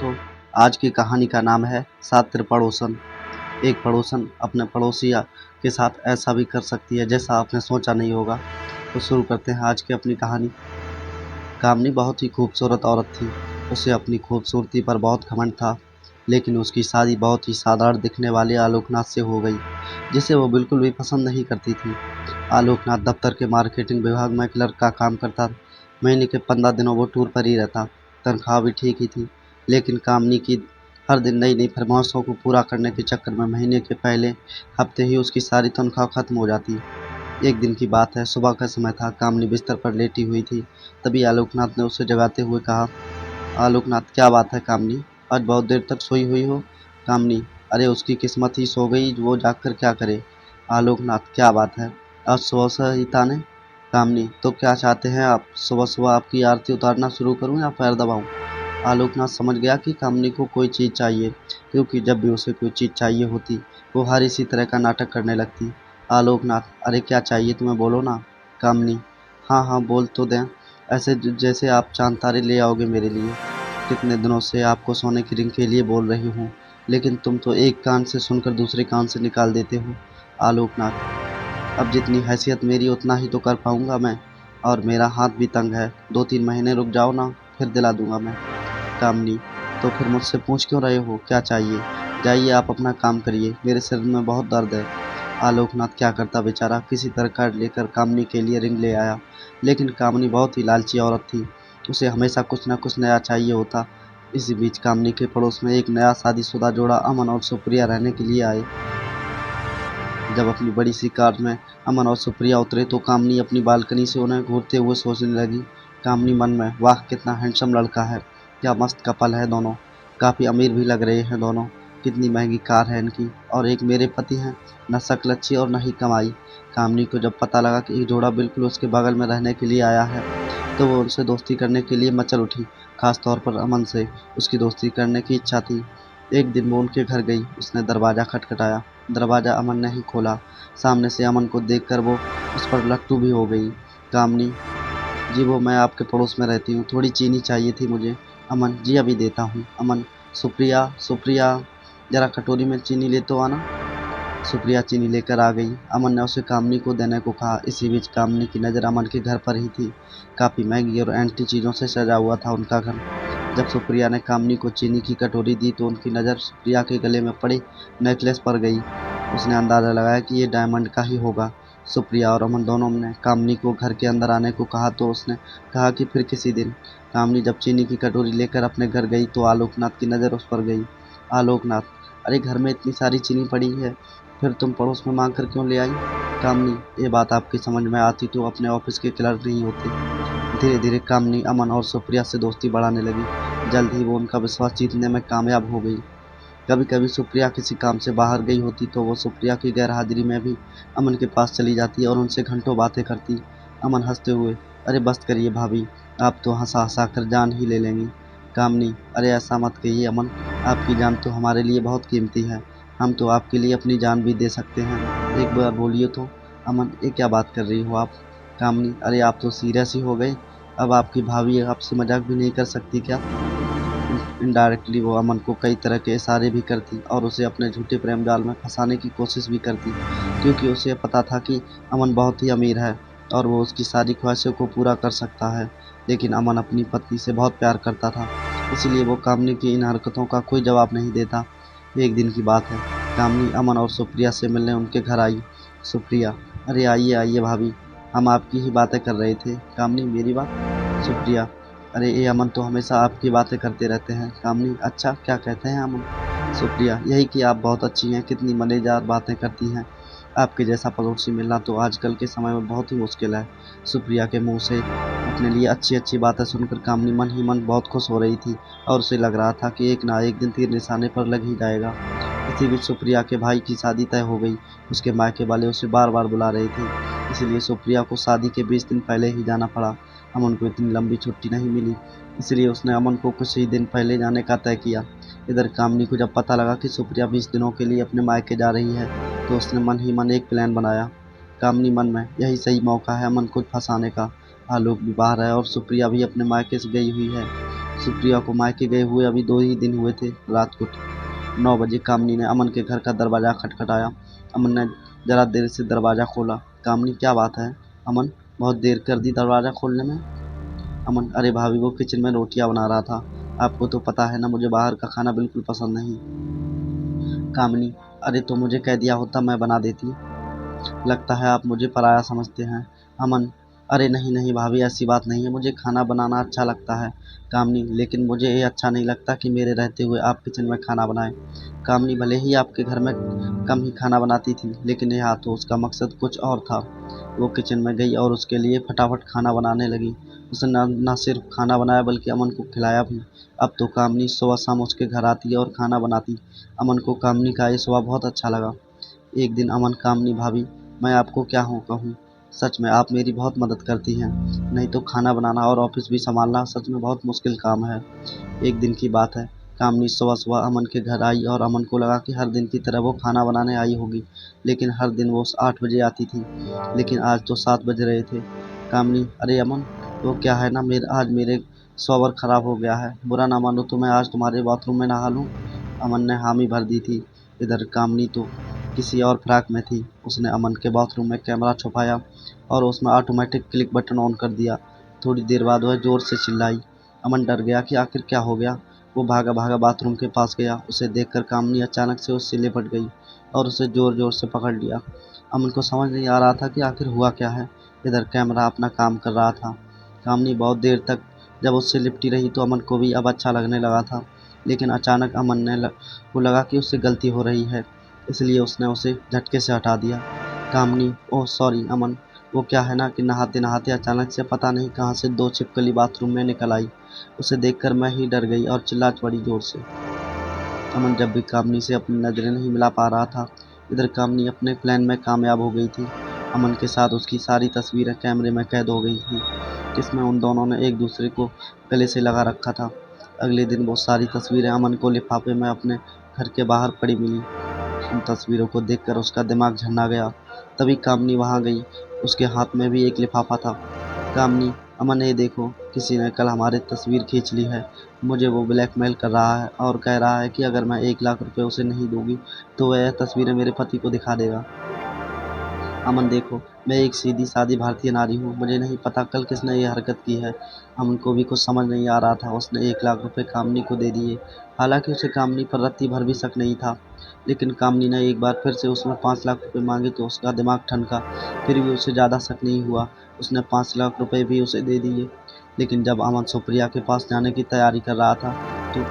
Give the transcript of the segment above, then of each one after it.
दोस्तों, आज की कहानी का नाम है सात पड़ोसन। एक पड़ोसन अपने पड़ोसी के साथ ऐसा भी कर सकती है जैसा आपने सोचा नहीं होगा। तो शुरू करते हैं आज की अपनी कहानी। कामनी बहुत ही खूबसूरत औरत थी। उसे अपनी खूबसूरती पर बहुत घमंड था, लेकिन उसकी शादी बहुत ही साधारण दिखने वाले आलोकनाथ से हो गई, जिसे वो बिल्कुल भी पसंद नहीं करती थी। आलोकनाथ दफ्तर के मार्केटिंग विभाग में क्लर्क का काम करता। महीने के 15 दिनों वो टूर पर ही रहता। तनख्वाह भी ठीक ही थी, लेकिन कामनी की हर दिन नई नई फरमाइशों को पूरा करने के चक्कर में महीने के पहले हफ्ते ही उसकी सारी तनख्वाह खत्म हो जाती। एक दिन की बात है, सुबह का समय था। कामनी बिस्तर पर लेटी हुई थी। तभी आलोकनाथ ने उसे जगाते हुए कहा। आलोकनाथ, क्या बात है कामनी, आज बहुत देर तक सोई हुई हो? कामनी, अरे उसकी किस्मत ही सो गई, वो जागकर क्या करे। आलोकनाथ, क्या बात है, आज सुबह से ही ताने? कामनी, तो क्या चाहते हैं आप, सुबह सुबह आपकी आरती उतारना शुरू करूं या पैर दबाऊं? आलोकनाथ समझ गया कि कामनी को कोई चीज़ चाहिए, क्योंकि जब भी उसे कोई चीज़ चाहिए होती वो हर इसी तरह का नाटक करने लगती। आलोकनाथ, अरे क्या चाहिए तुम्हें, बोलो ना। कामनी, हाँ हाँ बोल तो दें, ऐसे जैसे आप चांद तारे ले आओगे मेरे लिए। कितने दिनों से आपको सोने की रिंग के लिए बोल रही हूँ, लेकिन तुम तो एक कान से सुनकर दूसरे कान से निकाल देते हो। आलोकनाथ, अब जितनी हैसियत मेरी उतना ही तो कर पाऊंगा मैं, और मेरा हाथ भी तंग है। 2-3 महीने रुक जाओ ना, फिर दिला दूंगा मैं। कामनी, तो फिर मुझसे पूछ क्यों रहे हो, क्या चाहिए? जाइए आप अपना काम करिए, मेरे सिर में बहुत दर्द है। आलोकनाथ क्या करता बेचारा, किसी तरह कर लेकर कामनी के लिए रिंग ले आया। लेकिन कामनी बहुत ही लालची औरत थी, उसे हमेशा कुछ न कुछ नया चाहिए होता। इसी बीच कामनी के पड़ोस में एक नया शादीशुदा जोड़ा अमन और सुप्रिया रहने के लिए आए। जब अपनी बड़ी सी कार में अमन और सुप्रिया उतरे तो कामनी अपनी बालकनी से उन्हें घूरते हुए सोचने लगी। कामनी मन में, वाह कितना हैंडसम लड़का है, क्या मस्त कपल है दोनों, काफ़ी अमीर भी लग रहे हैं दोनों, कितनी महंगी कार है इनकी, और एक मेरे पति हैं, न शक्ल अच्छी और न ही कमाई। कामनी को जब पता लगा कि एक जोड़ा बिल्कुल उसके बगल में रहने के लिए आया है, तो वो उनसे दोस्ती करने के लिए मचल उठी। खास तौर पर अमन से उसकी दोस्ती करने की इच्छा थी। एक दिन वो उनके घर गई, उसने दरवाज़ा खटखटाया। दरवाज़ा अमन ने ही खोला। सामने से अमन को देखकर वो उस पर लट्टू भी हो गई। कामनी, जी वो मैं आपके पड़ोस में रहती हूँ, थोड़ी चीनी चाहिए थी मुझे। अमन, जी अभी देता हूँ। अमन, सुप्रिया सुप्रिया, ज़रा कटोरी में चीनी ले तो आना। सुप्रिया चीनी लेकर आ गई। अमन ने उसे कामनी को देने को कहा। इसी बीच कामनी की नज़र अमन के घर पर ही थी। काफ़ी महंगी और एंटी चीज़ों से सजा हुआ था उनका घर। जब सुप्रिया ने कामनी को चीनी की कटोरी दी तो उनकी नज़र सुप्रिया के गले में पड़े नेकलेस पर गई। उसने अंदाज़ा लगाया कि ये डायमंड का ही होगा। सुप्रिया और अमन दोनों ने कामनी को घर के अंदर आने को कहा तो उसने कहा कि फिर किसी दिन। कामनी जब चीनी की कटोरी लेकर अपने घर गई तो आलोकनाथ की नज़र उस पर गई। आलोकनाथ, अरे घर में इतनी सारी चीनी पड़ी है, फिर तुम पड़ोस में मांग कर क्यों ले आई? कामनी, ये बात आपकी समझ में आती तो अपने ऑफिस के क्लर्क नहीं होते। धीरे धीरे कामनी अमन और सुप्रिया से दोस्ती बढ़ाने लगी। जल्द ही वो उनका विश्वास जीतने में कामयाब हो गई। कभी कभी सुप्रिया किसी काम से बाहर गई होती तो वो सुप्रिया की गैर हाजिरी में भी अमन के पास चली जाती और उनसे घंटों बातें करती। अमन हंसते हुए, अरे बस करिए भाभी, आप तो हंसा हंसा कर जान ही ले लेंगी। कामनी, अरे ऐसा मत कहिए अमन, आपकी जान तो हमारे लिए बहुत कीमती है, हम तो आपके लिए अपनी जान भी दे सकते हैं, एक बार बोलिए तो। अमन, ये क्या बात कर रही हो आप? कामनी, अरे आप तो सीरियस ही हो गए, अब आपकी भाभी आपसे मजाक भी नहीं कर सकती क्या? इनडायरेक्टली वो अमन को कई तरह के इशारे भी करती और उसे अपने झूठे प्रेम जाल में फंसाने की कोशिश भी करती, क्योंकि उसे पता था कि अमन बहुत ही अमीर है और वो उसकी सारी ख्वाहिशों को पूरा कर सकता है। लेकिन अमन अपनी पत्नी से बहुत प्यार करता था, इसलिए वो कामनी की इन हरकतों का कोई जवाब नहीं देता। एक दिन की बात है, कामनी अमन और सुप्रिया से मिलने उनके घर आई। सुप्रिया, अरे आइए आइए भाभी, हम आपकी ही बातें कर रहे थे। कामनी, मेरी बात? सुप्रिया, अरे ये अमन तो हमेशा आपकी बातें करते रहते हैं। कामनी, अच्छा क्या कहते हैं अमन? सुप्रिया, यही कि आप बहुत अच्छी हैं, कितनी मज़ेदार बातें करती हैं, आपके जैसा पड़ोसी मिलना तो आजकल के समय में बहुत ही मुश्किल है। सुप्रिया के मुंह से अपने लिए अच्छी अच्छी बातें सुनकर कामनी मन ही मन बहुत खुश हो रही थी और उसे लग रहा था कि एक ना एक दिन तीर निशाने पर लग ही जाएगा। इसी बीच सुप्रिया के भाई की शादी तय हो गई। उसके मायके वाले उसे बार बार बुला रहे थे, इसलिए सुप्रिया को शादी के 20 दिन पहले ही जाना पड़ा। अमन को इतनी लंबी छुट्टी नहीं मिली, इसलिए उसने अमन को कुछ ही दिन पहले जाने का तय किया। इधर कामनी को जब पता लगा कि सुप्रिया 20 दिनों के लिए अपने मायके जा रही है तो उसने मन ही मन एक प्लान बनाया। कामनी मन में, यही सही मौका है अमन को फंसाने का। आलोक भी बाहर है और सुप्रिया भी अपने मायके से गई हुई है। सुप्रिया को मायके गए हुए अभी 2 ही दिन हुए थे। रात को 9 बजे कामनी ने अमन के घर का दरवाज़ा खटखटाया। अमन ने ज़रा देर से दरवाज़ा खोला। कामनी, क्या बात है? अमन, बहुत देर कर दी दरवाज़ा खोलने में। अमन, अरे भाभी, वो किचन में रोटियां बना रहा था। आपको तो पता है ना, मुझे बाहर का खाना बिल्कुल पसंद नहीं। कामनी, अरे तो मुझे कह दिया होता, मैं बना देती। लगता है आप मुझे पराया समझते हैं। अमन, अरे नहीं नहीं भाभी, ऐसी बात नहीं है, मुझे खाना बनाना अच्छा लगता है। कामनी, लेकिन मुझे ये अच्छा नहीं लगता कि मेरे रहते हुए आप किचन में खाना बनाएं। कामनी, भले ही आपके घर में कम ही खाना बनाती थी, लेकिन यहाँ तो उसका मकसद कुछ और था। वो किचन में गई और उसके लिए फटाफट खाना बनाने लगी। उसने न सिर्फ खाना बनाया बल्कि अमन को खिलाया भी। अब तो कामनी सुबह शाम उसके घर आती और खाना बनाती। अमन को कामनी का ये स्वभाव बहुत अच्छा लगा। एक दिन अमन, कामनी भाभी, मैं आपको क्या कहूँ, सच में आप मेरी बहुत मदद करती हैं। नहीं तो खाना बनाना और ऑफिस भी संभालना सच में बहुत मुश्किल काम है। एक दिन की बात है, कामनी सुबह सुबह अमन के घर आई और अमन को लगा कि हर दिन की तरह वो खाना बनाने आई होगी। लेकिन हर दिन वो 8 बजे आती थी, लेकिन आज तो 7 बज रहे थे। कामनी, अरे अमन, वो क्या है ना, आज मेरे शॉवर खराब हो गया है। बुरा ना मानो तो मैं आज तुम्हारे बाथरूम में नहा लूँ? अमन ने हामी भर दी थी। इधर कामनी तो किसी और फ्राक में थी। उसने अमन के बाथरूम में कैमरा छुपाया और उसमें ऑटोमेटिक क्लिक बटन ऑन कर दिया। थोड़ी देर बाद वह जोर से चिल्लाई। अमन डर गया कि आखिर क्या हो गया। वो भागा भागा बाथरूम के पास गया। उसे देखकर कामनी अचानक से उससे लिपट गई और उसे जोर जोर से पकड़ लिया। अमन को समझ नहीं आ रहा था कि आखिर हुआ क्या है। इधर कैमरा अपना काम कर रहा था। कामनी बहुत देर तक जब उससे लिपटी रही तो अमन को भी अब अच्छा लगने लगा था। लेकिन अचानक को लगा कि उससे गलती हो रही है, इसलिए उसने उसे झटके से हटा दिया। कामनी, ओह सॉरी अमन, वो क्या है ना कि नहाते नहाते अचानक से पता नहीं कहाँ से 2 छिपकली बाथरूम में निकल आई। उसे देखकर मैं ही डर गई और चिल्ला पड़ी जोर से। अमन जब भी कामनी से अपनी नज़रें नहीं मिला पा रहा था। इधर कामनी अपने प्लान में कामयाब हो गई थी। अमन के साथ उसकी सारी तस्वीरें कैमरे में कैद हो गई थी, जिसमें उन दोनों ने एक दूसरे को गले से लगा रखा था। अगले दिन वो सारी तस्वीरें अमन को लिफाफे में अपने घर के बाहर पड़ी मिली। उन तस्वीरों को देखकर उसका दिमाग झन्ना गया। तभी कामनी वहां गई। उसके हाथ में भी एक लिफाफा था। कामनी, अमन ये देखो, किसी ने कल हमारी तस्वीर खींच ली है। मुझे वो ब्लैकमेल कर रहा है और कह रहा है कि अगर मैं 1 लाख रुपए उसे नहीं दूंगी तो वह यह तस्वीरें मेरे पति को दिखा देगा। अमन देखो, मैं एक सीधी सादी भारतीय नारी हूँ, मुझे नहीं पता कल किसने ये हरकत की है। अमन को भी कुछ समझ नहीं आ रहा था। उसने 1 लाख रुपए कामनी को दे दिए। हालांकि उसे कामनी पर रत्ती भर भी शक नहीं था, लेकिन कामनी ने एक बार फिर से उसमें 5 लाख रुपए मांगे तो उसका दिमाग ठनका। फिर भी उसे ज़्यादा शक नहीं हुआ। उसने 5 लाख रुपए भी उसे दे दिए। लेकिन जब अमन सुप्रिया के पास जाने की तैयारी कर रहा था तो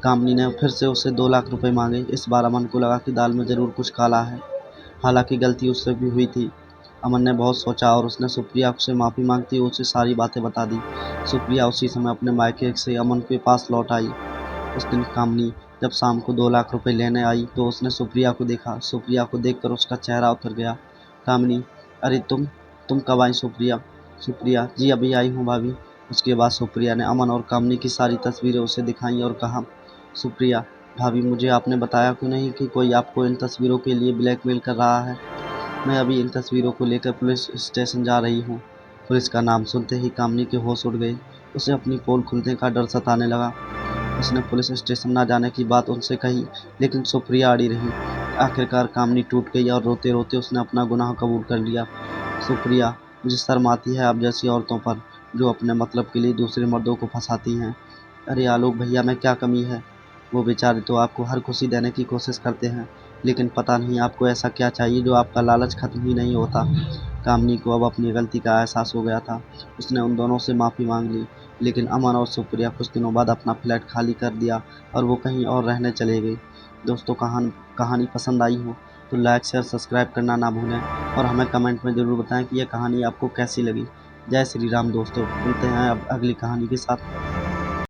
कामनी ने फिर से उससे 2 लाख रुपए मांगे। इस बार अमन को लगा कि दाल में ज़रूर कुछ काला है। हालांकि गलती उससे भी हुई थी। अमन ने बहुत सोचा और उसने सुप्रिया से माफ़ी मांगती हुए उसे सारी बातें बता दी। सुप्रिया उसी समय अपने मायके से अमन के पास लौट आई। उस दिन कामनी जब शाम को 2 लाख रुपए लेने आई तो उसने सुप्रिया को देखा। सुप्रिया को देखकर उसका चेहरा उतर गया। कामनी, अरे तुम कब आई सुप्रिया? सुप्रिया, जी अभी आई हूँ भाभी। उसके बाद सुप्रिया ने अमन और कामनी की सारी तस्वीरें उसे दिखाई और कहा, सुप्रिया, भाभी मुझे आपने बताया क्यों नहीं कि कोई आपको इन तस्वीरों के लिए ब्लैकमेल कर रहा है? मैं अभी इन तस्वीरों को लेकर पुलिस स्टेशन जा रही हूँ। पुलिस का नाम सुनते ही कामनी के होश उड़ गए। उसे अपनी पोल खुलने का डर सताने लगा। उसने पुलिस स्टेशन न जाने की बात उनसे कही, लेकिन सुप्रिया अड़ी रही। आखिरकार कामनी टूट गई और रोते रोते उसने अपना गुनाह कबूल कर लिया। सुप्रिया, मुझे शर्म आती है आप जैसी औरतों पर, जो अपने मतलब के लिए दूसरे मर्दों को फंसाती हैं। अरे आलोक भैया, में क्या कमी है? वो बेचारे तो आपको हर खुशी देने की कोशिश करते हैं, लेकिन पता नहीं आपको ऐसा क्या चाहिए जो आपका लालच खत्म ही नहीं होता। कामनी को अब अपनी गलती का एहसास हो गया था। उसने उन दोनों से माफ़ी मांग ली, लेकिन अमन और सुप्रिया कुछ दिनों बाद अपना फ्लैट खाली कर दिया और वो कहीं और रहने चले गए। दोस्तों, कहानी पसंद आई हो तो लाइक शेयर सब्सक्राइब करना ना भूलें और हमें कमेंट में ज़रूर बताएं कि यह कहानी आपको कैसी लगी। जय श्री राम दोस्तों, मिलते हैं अब अगली कहानी के साथ।